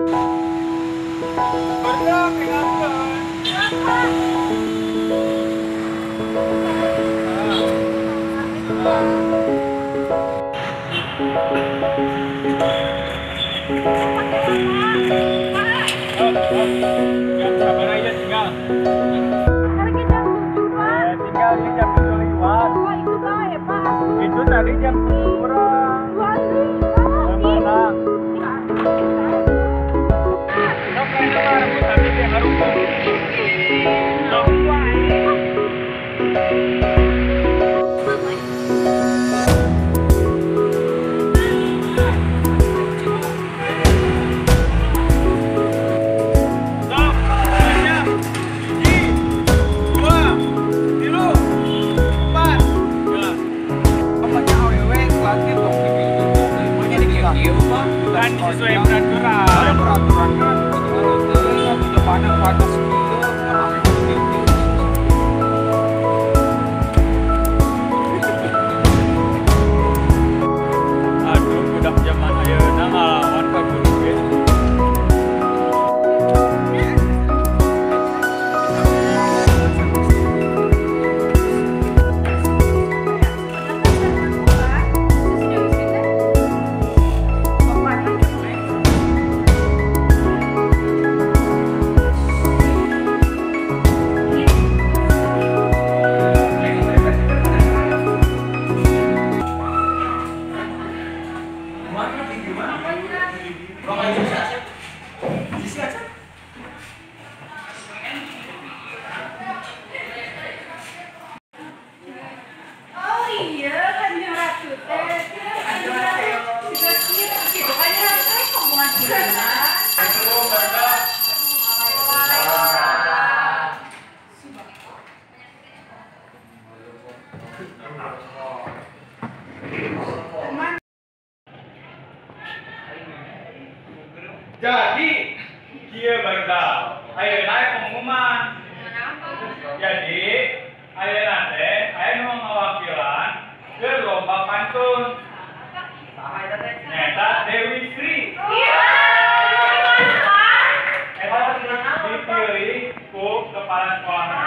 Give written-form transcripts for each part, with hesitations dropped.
Berdak ingatkan. Yang sabar aja tinggal. Harga jam 7, Pak. Tinggal ini jam 7 lewat. Oh, itu Pak ya, Pak. Itu tadi jam 10 kurang. 2 Pak. Mana? Sok kayaknya mah rambut tadi dia ngarupung. Sok wae. Kan sesuai peraturan. Ada peraturan kan. Sudah panas gitu. Aduh, budak zaman ayeuna ngalawan ka guru ge. Oh iya, kan yang ratu teh. Jadi, dia barudak. Ayeuna pengumuman. Jadi, ayeuna teh aya nu ngawakilan ke lomba pantun. Nyata Dewi Sri. Eta dipilih ku kepala sekolah.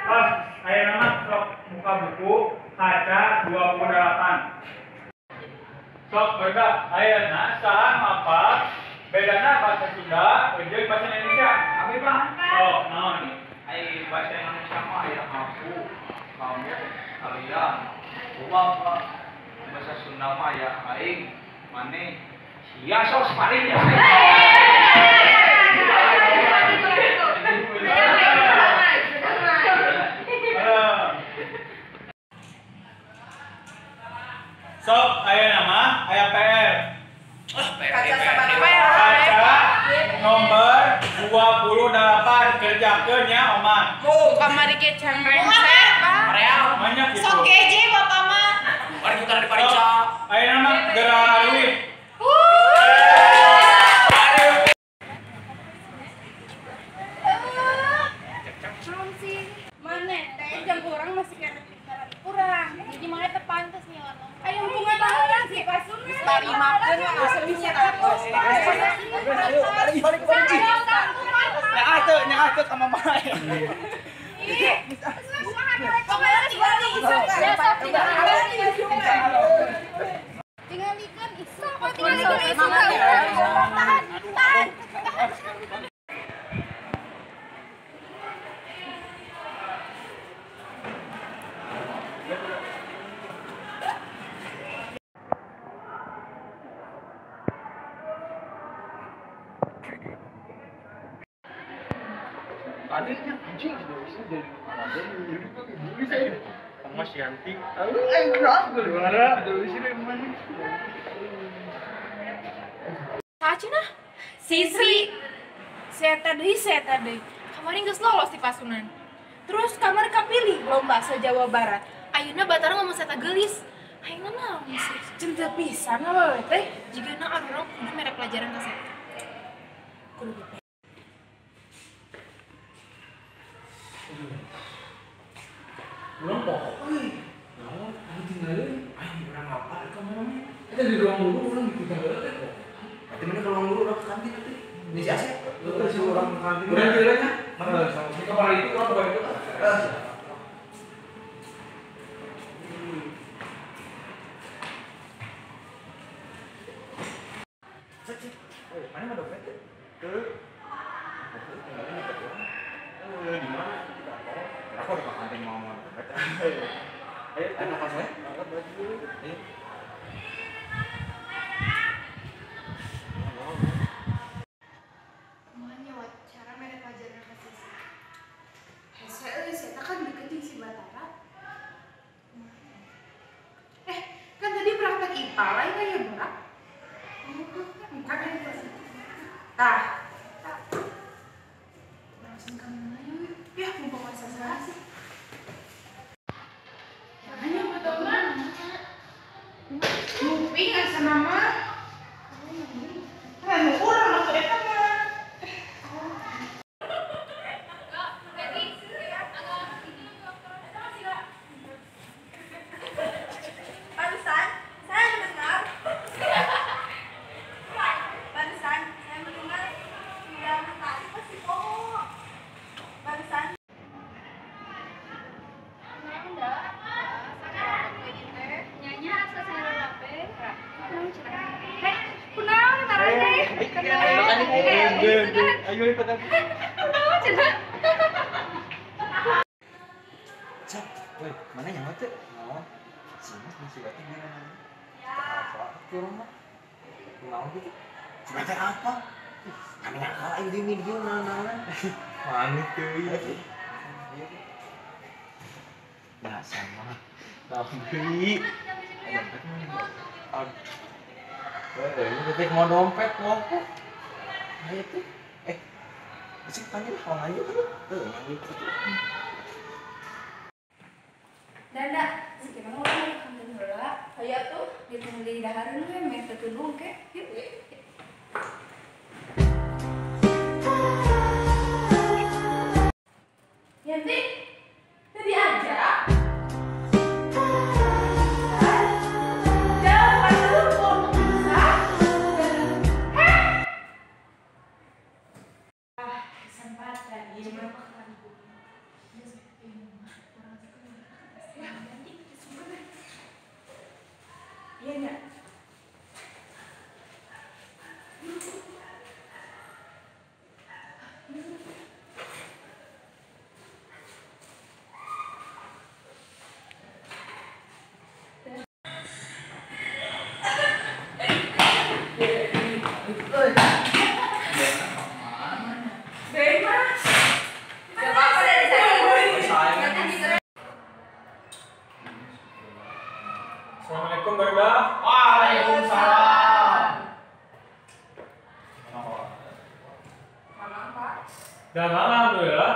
Pas ayeuna mah sok buka buku kaca 28. Sok barudak ayeuna saha mapal bedana bahasa Sunda jeung bahasa Indonesia. Abi Pak, Oh, naon? ai bahasa Indonesia mah aya aku, kamu, kalian, ubah Pak. Bahasa Sunda mah ya aing, maneh, sia sok paling ya. Sok ayeuna mah aya PR. Kaca nomor 28 kerjakeun nya Oman. Kamari ke cengrengseh, Pak. Banyak gitu. Sok keje Bapak mah. Mari kita di Sok, ayeuna mah geura duit. Belum sih. Mana? Teh jam kurang masih kurang. Jadi mana tepantes nih warna. Ayo hubungan tahunan sih Pak Sunna. Tari makan asal bisa terus. Balik. Nya atuh ka mamae. Tingalikeun isa, tingalikeun isa. Tahan. Tadinya anjing dari ada dari saya. Mas Yanti. Gimana? Dari sini mana? Cina? Sisri. Saya tadi. Kemarin geus lolos di Pasunan. Terus kamar kapilih lomba se-Jawa Barat. Ayeuna Batara ngomong saya gelis. Ayeuna naon sih? Centeu pisan we teh. Jigana arurang kudu mere pelajaran ka saya. Kudu Belum pokok. Naon? Tinggalin. Ayo urang apa? Kita di ruang guru orang bikin gambar teh kok. Nanti mana kalau ngurus orang kantin nanti ini si Asep. Terus si orang kantin. Kemudian kiranya Mana sama di kamar itu kan bukan itu. Mana mah dompet? Tuh. Di mana? Aku di kantin mau dompet. Ayo, ayo pas ya. Ayo. Makanya wawancara mere pelajaran ke sisi. Hese saya kan deketin si Batara. Kan tadi praktek IPA lain kayak berak. Bukan yang pas. Tah. Langsung kamu aja. Ya, mumpung masa sih. Hanya betul mana? Lupi nggak sama mama? Kan kurang waktu itu mah. Barusan saya mendengar sudah mentari pasti kok. Barusan Nyanyi asa saya lape. Kunaon marane? Ayo ikut aku. Kunaon cenah? Cak, woi, mana nyawa tuh? Oh, sini masih batin di mana? Apa? Turun mah. Naon gitu? Baca apa? Kami nggak kalah ini video naon-naon. Mana tuh? Nah, sama. Tapi dompet mah. Ini detik mau dompet mau kok. Ayo tuh. Masih panggil kalau aja tuh. Tuh, gitu. Dada, sekitar mau ke kantin heula. Aya tuh ditunggu di dahareun we meh tetudung ke. Yuk. Yanti, tadi aja. Jangan lupa untuk bisa. Kesempatan ini berapa kali? Iya enggak? Bebas. Gak apa-apa dari saya. Assalamualaikum Barda. Waalaikumsalam. Dan alhamdulillah,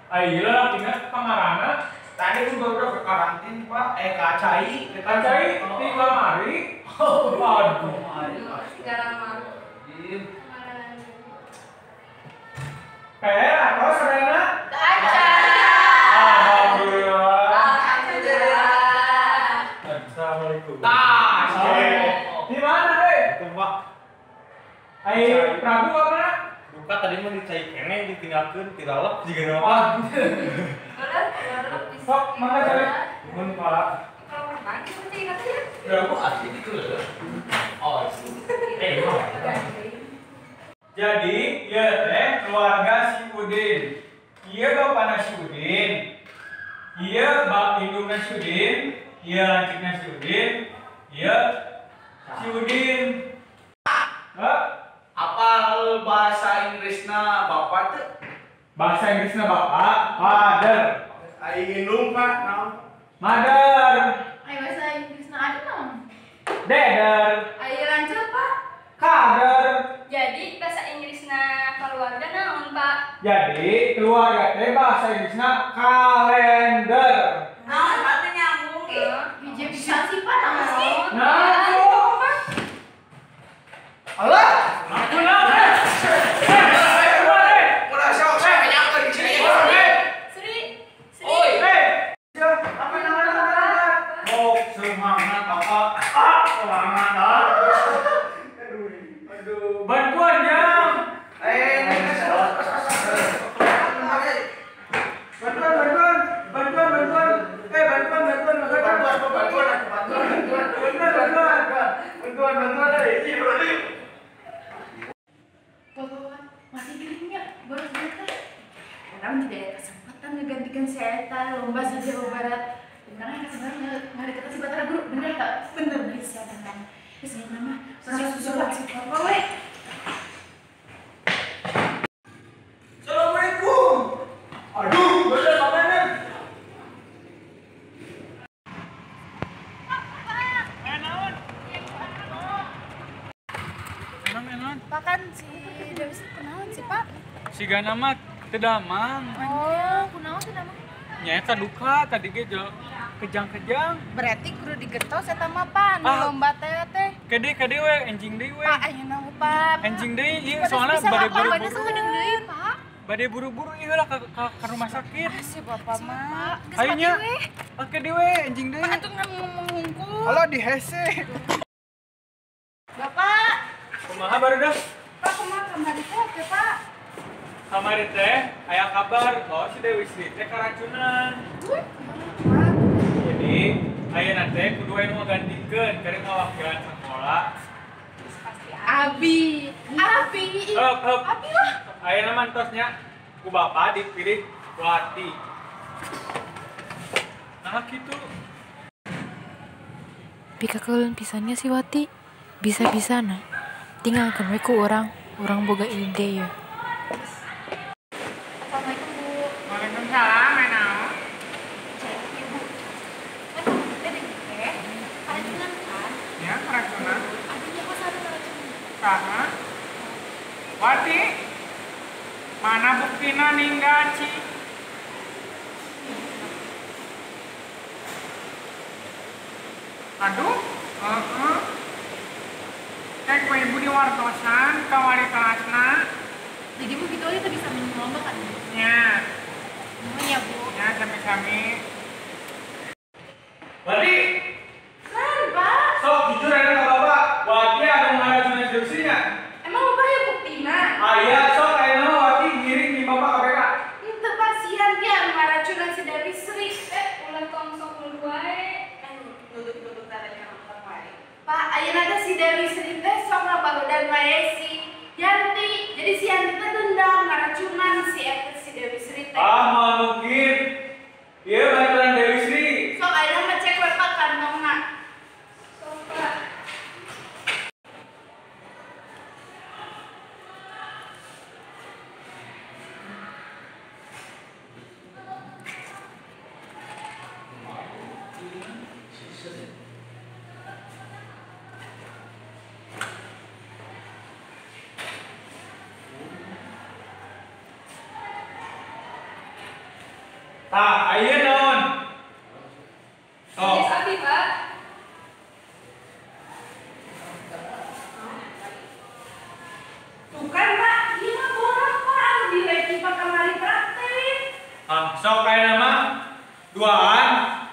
ayeuna tina kamarana Tadi pun baru ke karantin Pak, kacai, kacai di lamari. Waduh. Kayak apa saudara? Alhamdulillah. Assalamualaikum. Di mana, Dek? Itu Pak. Ai Prabu apa? Buka tadi mau dicai kene ditinggalkeun tiralep juga nama. Sok, mana cari? Mun Pak. Berapa asli itu loh? Oh, Jadi, ya teh keluarga si Udin. Iya bapakna si Udin. Iya bap indungna si Udin. Iya lancikna si Udin. Iya si Udin. Hah? apal bahasa Inggrisna Bapak tuh? Bahasa Inggrisnya bapak, father. Aing indung Pak, naon? Mother. Ayo bahasa Inggrisna ada naon? Dadder. Ayo lanjut Pak. Father. Jadi bahasa Inggrisna keluarga naon Pak? Jadi keluarga teh bahasa Inggrisnya kalender. Naon berarti nyambung Hiji bisa sih Pak naon? Nah, Alah, aku lah. udah saya menyangkut di sini. Sri. Oi, Apa namanya? Oh, semangat apa? Semangat. Saya nama surat si papa we. Assalamualaikum. Aduh, bener kapan? Enon. Pak kan si Dewi kenalan sih Pak. Si Gana mah teu damang. Oh, kunaon tuh nama? Nyaeta duka tadi ge kejang-kejang. Berarti kudu digetos eta mah Pak, nu Ah. lomba teh teh. Kade we enjing deui we. Pak ayeuna mah Pak. Enjing deui ieu Pada soalnya bisa bade ngapa, pada buru-buru. sekedeng deui Pak. Bade buru-buru ieu lah ka rumah sakit. Ah, si Bapak mah. Geus Ayeuna. pake we. Oke dewe enjing deui. Pak atuh ngomong hungkul. Halo di hese. Bapak, Kumaha baru dah? Pak kumaha kamari teh Pak? Kamari teh aya kabar oh si Dewi Sri teh karacunan. Jadi ayeuna teh kudu aya nu ngagantikeun keur ngawakilan sekolah. Abi. Heup. Abi lah. Ayeuna mantosnya ku bapa dipilih Wati. Nah gitu. Pikakeun pisannya si Wati bisa-bisana tinggalkan we ku orang boga ide ya. Assalamualaikum Bu. Waalaikumsalam, Enau. Jadi Bu, kan kamu teh dengan teh keracunan kan? Ya, keracunan. Abinya kok sadar keracunan? Saha? Wati. Mana buktina ninggal Ci? Aduh, Cek ku ibu di wartosan, ka wali kelasna. Jadi Bu gitu aja tuh bisa minum lomba kan? Nya, Iya Bu. nya sami-sami. Wati, Kan Pak? sok jujur ada ka bapak. Wati ada ngaracunan skripsinya. Emang Bapak ya buktina? Aya sok aya nama Wati ngiring di bapak KPK. Itu pasian dia ngaracunan si Dewi Sri. Ulah tong sok lu wae. Duduk tadanya orang lain. Pak, ayeuna teh si Dewi Sri teh sok ngabagudan wae si Yanti. Jadi si Yanti teh dendam ngaracunan si Dewi Sri teh. Ah, mungkin. Iya, baturan Dewi Sri. Sok ayeuna mah cek we Pak kantongna. Sok Pak. Tah, ayeuna naon? Yes, Sok. Abi, Pak. Tuh kan Pak, ieu mah borak Pak, di leki Pak kamari praktek. Ah, sok aya nama duaan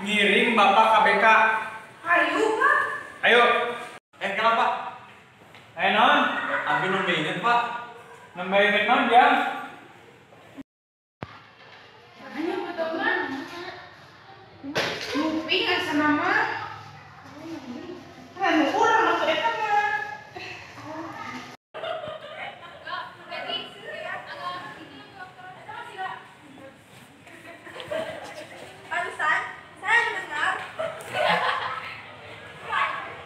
ngiring bapak KPK. Ayo Pak. Ayo. Kenapa? Ayo naon? Abi nembe inget, Pak. Nambah inget naon dia? Hanya betul mah. Lupi asa nama. Kan urang atuh eta mah. Barusan saya mendengar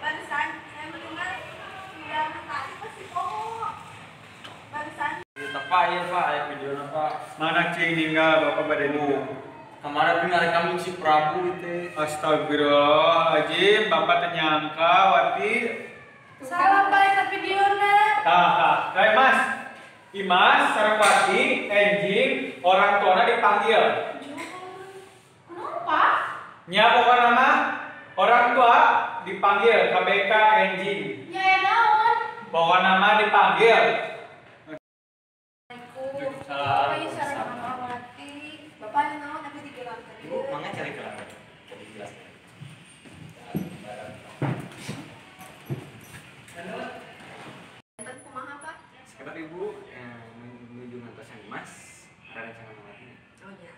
barusan saya mendengar sudah mentari pasti kok barusan Pak, iya Pak, aya videona Pak. Mana cing ninggal bapak bade nu? Kemarin pingali kami si Prabu itu. Astagfirullahaladzim, bapak teh nyangka Wati. salah Pak eta videona. Tah, Mas. Imas sareng Wati, enjing, orang tuana dipanggil. Kenapa? Nya pokokna mah orang tua dipanggil KBK enjing. Ya naon? Pokokna mah dipanggil. Waalaikumsalam. Ayo sareng Mawati. Bapak yang naon tapi digelarkan. Ibu, mangga cari gelas. Cari gelas. Enten kumaha Pak? Sekedar Ibu menuju ngantosan Mas. Ada rencana lagi. Oh ya.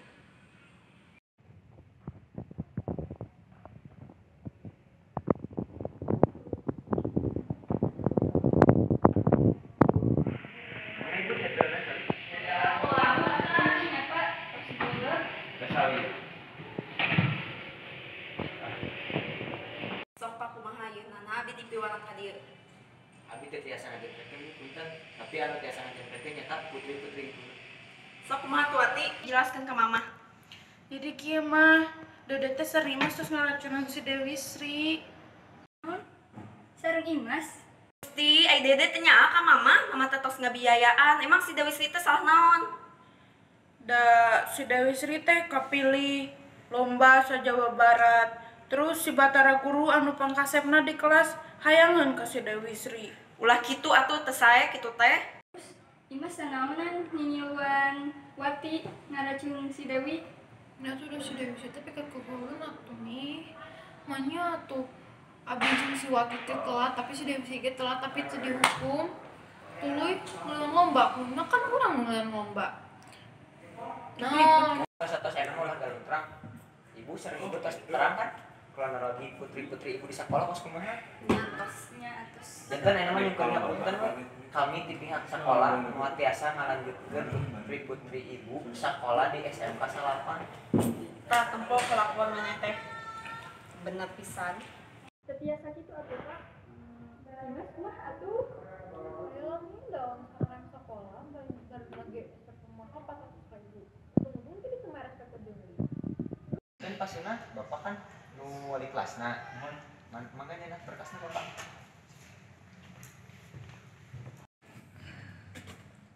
abdi di piwulan ka dieu. Abi teh tiasa ngajarkeun punten, tapi anu tiasa ngajarkeun nyata putri-putri itu. Sok kumaha tuh Wati, jelaskeun ka Mama. Jadi kieu mah Dede teh sering mas terus ngaracunan si Dewi Sri. Sareng Imas. Gusti, ai Dede teh nyaa ka Mama, Mama teh tos ngabiayaan. Emang si Dewi Sri teh salah naon? Da si Dewi Sri teh kapilih lomba sa-Jawa Barat. Terus si Batara Guru anu pangkasepna di kelas hayangan ka si Dewi Sri. Ulah kitu atuh teh sae kitu teh. Imas naonan nyinyiuan Wati ngaracun si Dewi. Nah tuh udah si Dewi Sri teh peket kuburan atuh nih. Manya tuh abis jeung si Wati teh telat tapi si Dewi Sri telat tapi teu dihukum. Tuluy ngulang lomba, nah kan urang ngulang lomba. Nah, Satu saya mau lah galung terang. Ibu sering ibu tos terang kan? Kalau narogi putri-putri ibu di sekolah kos kumaha? Nyatosnya atus. Jangan enak mah nyukurnya punten kami di pihak sekolah mau tiasa ngalanjutkeun putri-putri ibu sekolah di SMK 8. Tah tempo kelakuan mana teh bener pisan. Setiasa gitu atuh Pak. Imas kumaha atuh? ayolah dong sareng sekolah bayar lagi sepemoto 400.000. Kemudian kita kemarin ke Dewi. Kan pasina bapak kan nu wali kelasna. Makanya nah berkasna bapak.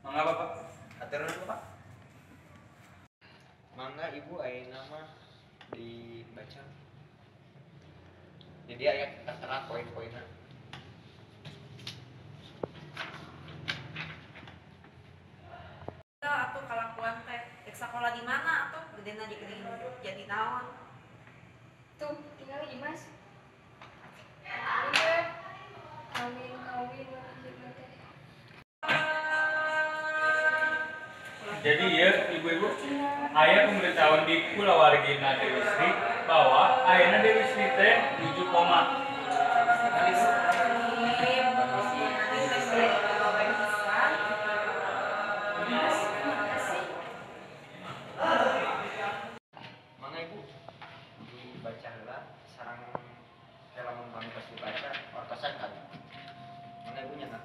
Mangga Bapak. Atur dulu bapak. Mangga ibu ayeuna mah dibaca. Jadi aya tertera poin-poinna. Tah atuh kelakuan teh rek sakola di mana atuh gedena jadi naon? Tuh, tinggal Imas. Amin. Amin, kawin teh. Jadi ya ibu-ibu, ayah pemberitahuan di kulawargina Dewi Sri bahwa ayahna Dewi Sri teh 7 koma. Mangga ibu dibaca heula sareng dalam kami pas dibaca ortosan kan. Mangga ibu nya kan.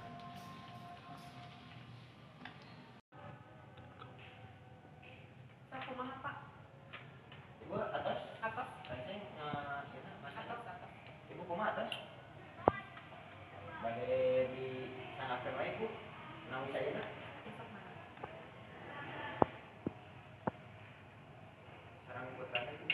Sakumaha Pak? Ibu atas Atas. Kancing atas. Ibu kumaha atas? Bade di sangakeun wae ibu. Nawi sayeuna. Sareng putrana ibu.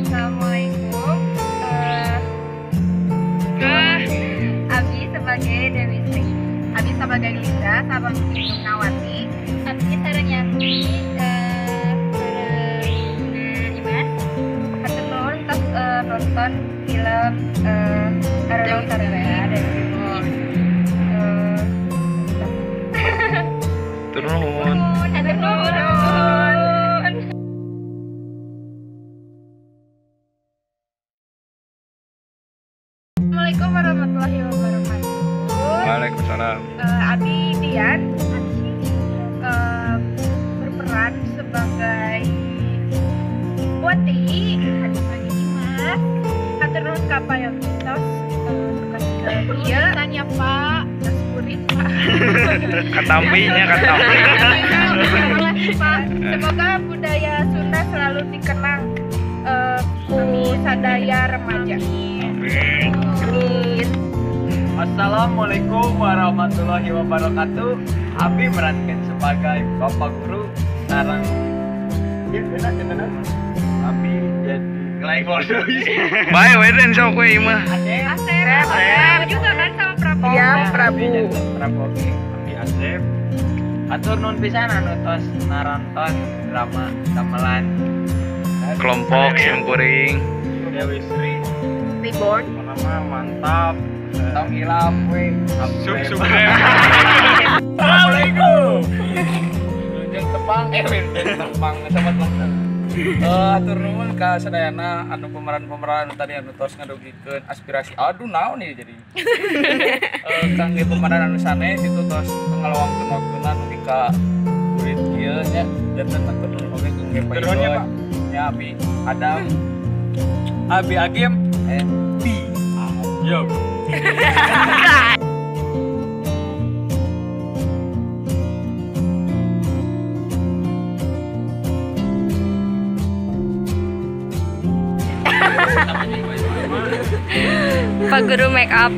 Assalamualaikum. Abi sebagai Dewi Sri. Abi sebagai Linda, sabang Nawati. Abi sareng Yanti, Imas. Hatur nuhun tos nonton film Arelo Saraya dari Ibu. Turun. Hatur nuhun. Assalamualaikum warahmatullahi wabarakatuh. Waalaikumsalam. Abi Dian berperan sebagai Wati, adik lagi Imas. Hatur nuhun ka payongtos suka dia tanya Pak, tas kurit Pak. Katampinya katampi. Pak, semoga budaya Sunda selalu dikenang ku sadaya remaja. Amin. Assalamualaikum warahmatullahi wabarakatuh. Abi merankan sebagai bapak guru sarang. Ya, benar. Abi jadi ngelai bodoh. Bae weden sok we mah. Asep juga kan sama Prabu. Iya, Prabu. Prabu oke. Abi Asep. Atur nun pisan anu tos naronton drama gamelan. Kelompok simkuring. Dewi Sri. Reborn. Nama mantap. Tong ilap we. Subrem. Assalamualaikum. Jeung tepang tepang sobat langsung. Atur nuhun ka sadayana anu pemeran-pemeran tadi anu tos ngadugikeun aspirasi. Aduh naon ieu jadi. Kangge pemeran anu sanes itu tos ngalawangkeun waktuna nu ka kulit kieu nya dan atur nuhun oge kangge Turunnya, Pak. Ya Abi Adam Abi Agim Bi. Yo. Pak Guru make up.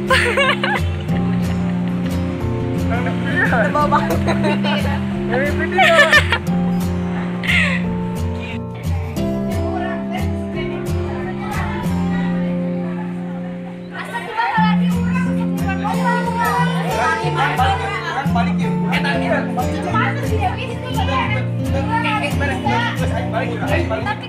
Tapi